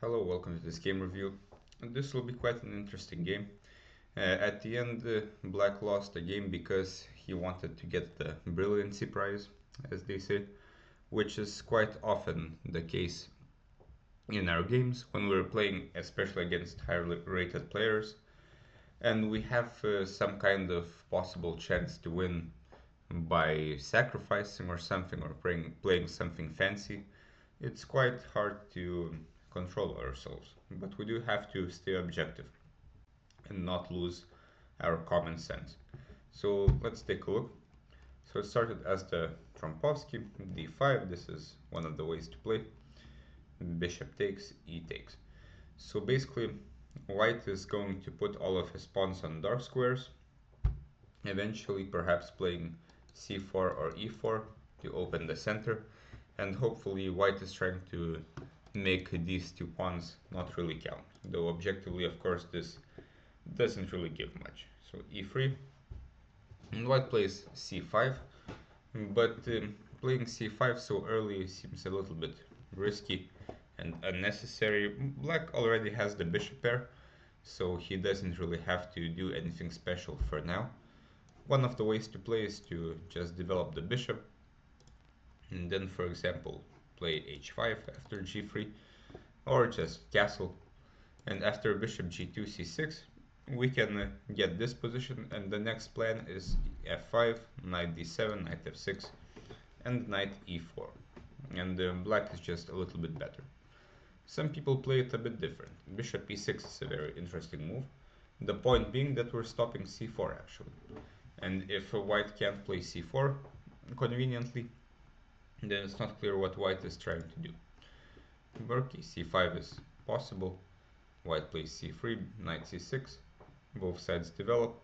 Hello, welcome to this game review. This will be quite an interesting game. At the end, Black lost the game because he wanted to get the brilliancy prize, as they say, which is quite often the case in our games when we're playing, especially against higher rated players, and we have some kind of possible chance to win by sacrificing or something or playing something fancy. It's quite hard to control ourselves, but we do have to stay objective and not lose our common sense. So let's take a look. So it started as the Trompovsky d5. This is one of the ways to play. Bishop takes, e takes. So basically, white is going to put all of his pawns on dark squares, eventually perhaps playing c4 or e4 to open the center, and hopefully white is trying to make these two pawns not really count, though objectively of course this doesn't really give much. So e3, and white plays c5, but playing c5 so early seems a little bit risky and unnecessary. Black already has the bishop pair, so he doesn't really have to do anything special for now. One of the ways to play is to just develop the bishop, and then for example play h5 after g3, or just castle, and after bishop g2 c6 we can get this position, and the next plan is f5, knight d7, knight f6, and knight e4, and black is just a little bit better. Some people play it a bit different. Bishop e6 is a very interesting move, the point being that we're stopping c4 actually, and if white can't play c4 conveniently, then it's not clear what white is trying to do. Okay, c5 is possible. White plays c3, knight c6, both sides develop.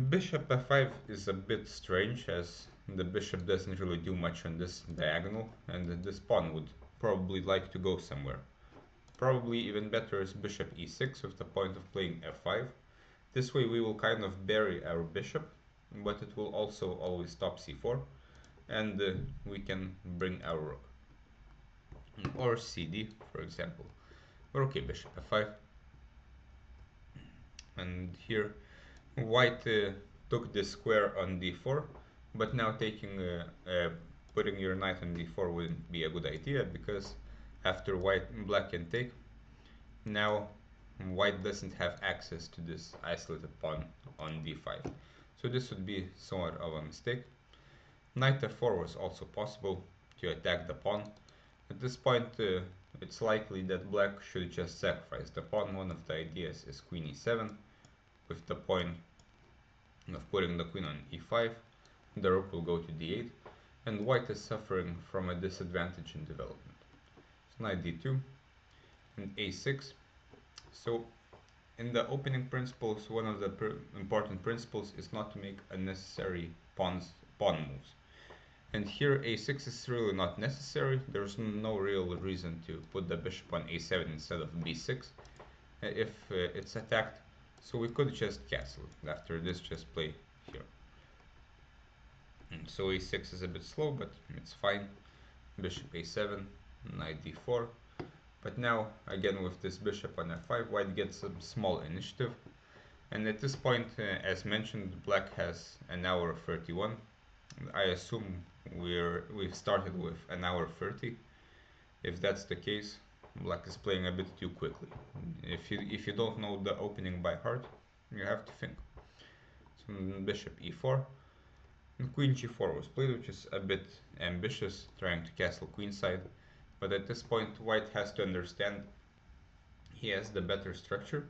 Bishop f5 is a bit strange, as the bishop doesn't really do much on this diagonal, and this pawn would probably like to go somewhere. Probably even better is bishop e6 with the point of playing f5. This way we will kind of bury our bishop, but it will also always stop c4, and we can bring our rook. Or cd, for example. Okay, bishop f5. And here white took this square on d4, but now putting your knight on d4 wouldn't be a good idea, because after black can take, now white doesn't have access to this isolated pawn on d5. So this would be somewhat of a mistake. Knight f4 was also possible to attack the pawn. At this point, it's likely that black should just sacrifice the pawn. One of the ideas is queen e7, with the point of putting the queen on e5. The rook will go to d8, and white is suffering from a disadvantage in development. So knight d2 and a6. So in the opening principles, one of the important principles is not to make unnecessary pawn moves. And here a6 is really not necessary. There's no real reason to put the bishop on a7 instead of b6 if it's attacked. So we could just castle it. After this, just play here. And so a6 is a bit slow, but it's fine. Bishop a7, knight d4. But now, again with this bishop on f5, white gets some small initiative. And at this point, as mentioned, black has an hour 31. I assume we've started with an hour 30. If that's the case, black is playing a bit too quickly. If you don't know the opening by heart, you have to think. So bishop e4, and queen g4 was played, which is a bit ambitious, trying to castle queenside. But at this point, white has to understand he has the better structure,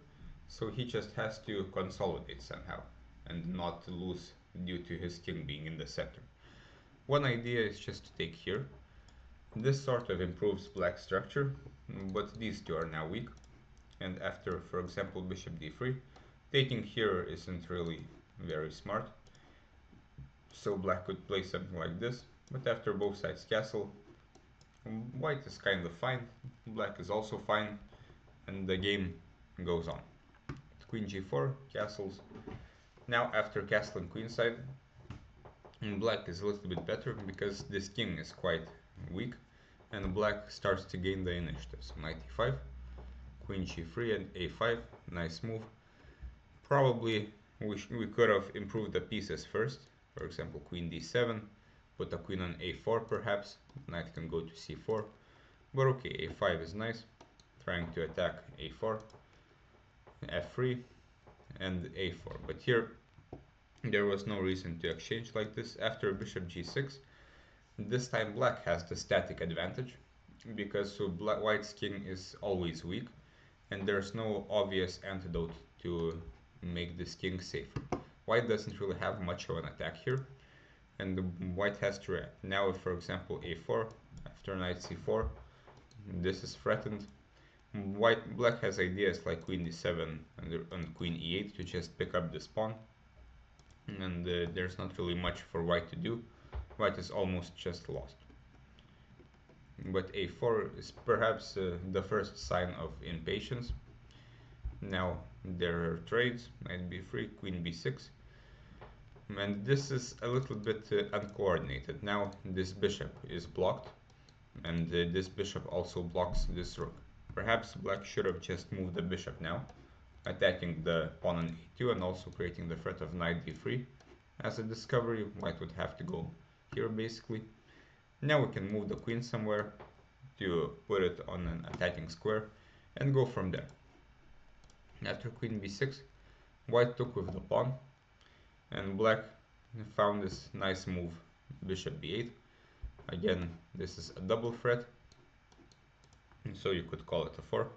so he just has to consolidate somehow and not lose due to his king being in the center. One idea is just to take here. This sort of improves black's structure, but these two are now weak. And after, for example, bishop d3, taking here isn't really very smart. So black could play something like this, but after both sides castle, white is kind of fine, black is also fine, and the game goes on. Queen g4, castles. Now after castling queenside, black is a little bit better because this king is quite weak, and black starts to gain the initiative. So knight e5, queen g3 and a5, nice move. Probably we could have improved the pieces first, for example queen d7, put a queen on a4 perhaps, knight can go to c4, but okay, a5 is nice, trying to attack a4, f3, and a4, but here there was no reason to exchange like this. After bishop g6, this time black has the static advantage, because so white's king is always weak, and there's no obvious antidote to make this king safer. White doesn't really have much of an attack here, and white has to react. Now if for example a4, after knight c4, this is threatened. Black has ideas like queen d7 and queen e8 to just pick up this pawn, and there's not really much for white to do. White is almost just lost. But a4 is perhaps the first sign of impatience. Now there are trades, knight b3, queen b6, and this is a little bit uncoordinated. Now this bishop is blocked, and this bishop also blocks this rook. Perhaps black should have just moved the bishop now, attacking the pawn on a2 and also creating the threat of knight d3. As a discovery, white would have to go here basically. Now we can move the queen somewhere to put it on an attacking square and go from there. After queen b6, white took with the pawn, and black found this nice move, bishop b8. Again, this is a double threat, so you could call it a 4.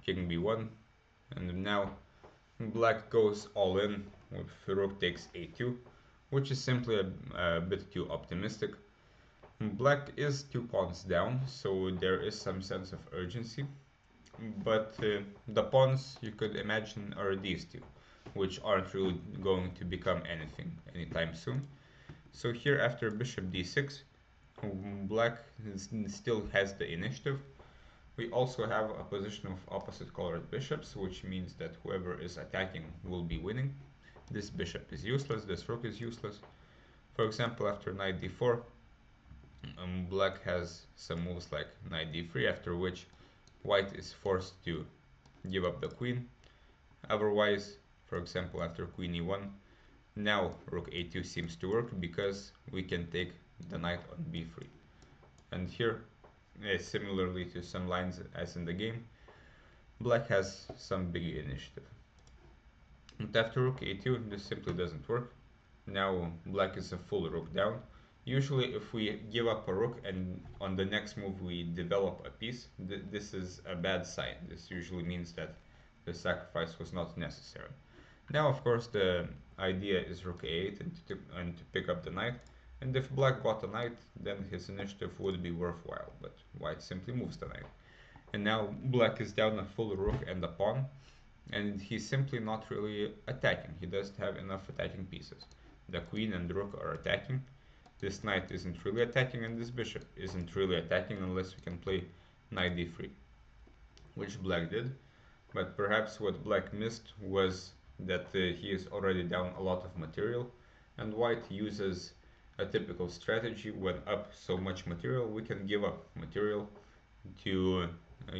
King b1, and now black goes all in with rook takes a2, which is simply a bit too optimistic. Black is 2 pawns down, so there is some sense of urgency, but the pawns you could imagine are these two, which aren't really going to become anything anytime soon. So here after bishop d6, black still has the initiative. We also have a position of opposite colored bishops, which means that whoever is attacking will be winning. This bishop is useless, this rook is useless. For example, after knight d4, black has some moves like knight d3, after which white is forced to give up the queen. Otherwise, for example, after queen e1, now rook a2 seems to work because we can take the knight on b3. And here, similarly to some lines as in the game, black has some big initiative. But after rook a2, this simply doesn't work. Now black is a full rook down. Usually if we give up a rook and on the next move we develop a piece, this is a bad sign. This usually means that the sacrifice was not necessary. Now of course the idea is rook a8 and to pick up the knight, and if black got a knight then his initiative would be worthwhile, but white simply moves the knight. And now black is down a full rook and a pawn, and he's simply not really attacking. He doesn't have enough attacking pieces. The queen and the rook are attacking. This knight isn't really attacking, and this bishop isn't really attacking unless we can play knight d3, which black did. But perhaps what black missed was that he is already down a lot of material, and white uses a typical strategy. When up so much material, we can give up material to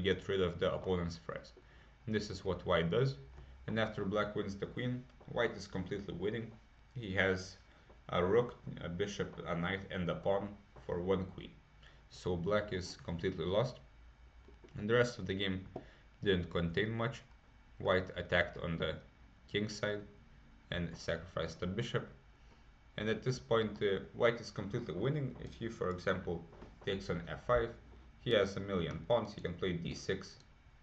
get rid of the opponent's threats. This is what white does, and after black wins the queen, white is completely winning. He has a rook, a bishop, a knight, and a pawn for one queen. So black is completely lost, and the rest of the game didn't contain much. White attacked on the king side and sacrificed the bishop, and at this point white is completely winning. If he, for example, takes on f5, he has a million pawns. He can play d6,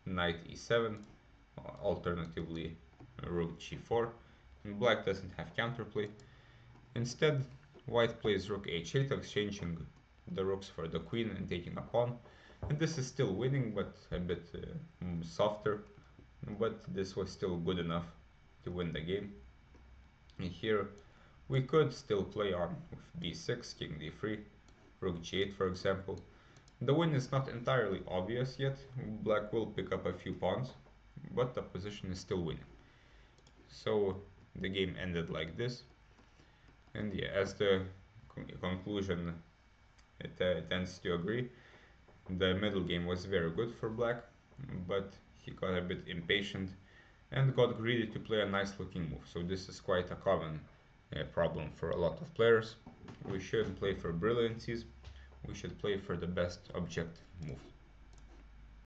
knight e7, alternatively rook g4, and black doesn't have counterplay. Instead, white plays rook h8, exchanging the rooks for the queen and taking a pawn, and this is still winning, but a bit softer, but this was still good enough to win the game. And here we could still play on with b6, king d3, rook g8 for example. The win is not entirely obvious yet. Black will pick up a few pawns, but the position is still winning. So the game ended like this, and yeah, as the conclusion it tends to agree, The middle game was very good for black, but he got a bit impatient and got greedy to play a nice looking move. So this is quite a common problem for a lot of players. We shouldn't play for brilliancies, we should play for the best objective move.